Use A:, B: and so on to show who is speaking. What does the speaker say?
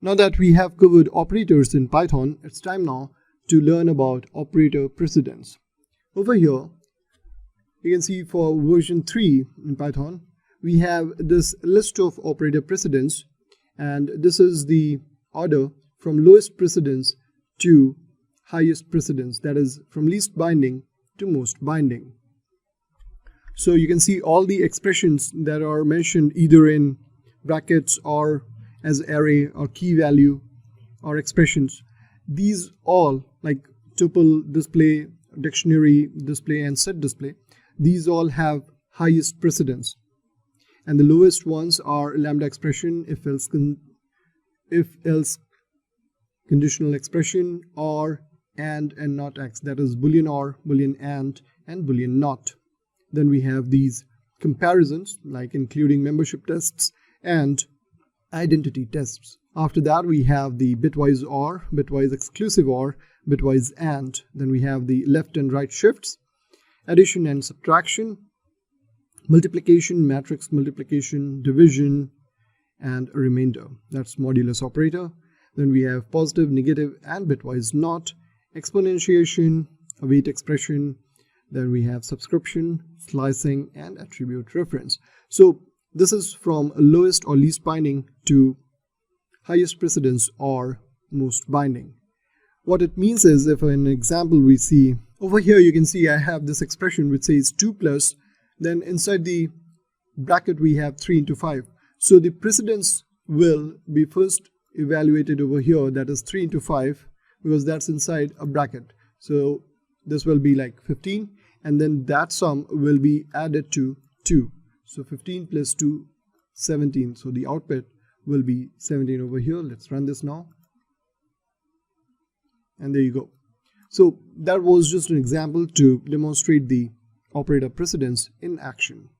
A: Now that we have covered operators in Python, it's time now to learn about operator precedence. Over here, you can see for version 3 in Python, we have this list of operator precedence, and this is the order from lowest precedence to highest precedence, that is from least binding to most binding. So you can see all the expressions that are mentioned either in brackets or as array or key value or expressions. These all, like tuple display, dictionary display, and set display, these all have highest precedence. And the lowest ones are lambda expression, if else conditional expression, or and not x, that is boolean or, boolean and boolean not. Then we have these comparisons, like including membership tests and identity tests. After that, we have the bitwise or, bitwise exclusive or, bitwise and. Then we have the left and right shifts, addition and subtraction, multiplication, matrix multiplication, division, and a remainder. That's modulus operator. Then we have positive, negative, and bitwise not, exponentiation, await expression. Then we have subscription, slicing, and attribute reference. So this is from lowest or least binding to highest precedence or most binding. What it means is, if in an example we see over here, you can see I have this expression which says 2 plus, then inside the bracket we have 3 into 5. So the precedence will be first evaluated over here, that is 3 into 5, because that's inside a bracket. So this will be like 15, and then that sum will be added to 2. So 15 plus 2, 17. So the output will be 17 over here. Let's run this now. And there you go. So that was just an example to demonstrate the operator precedence in action.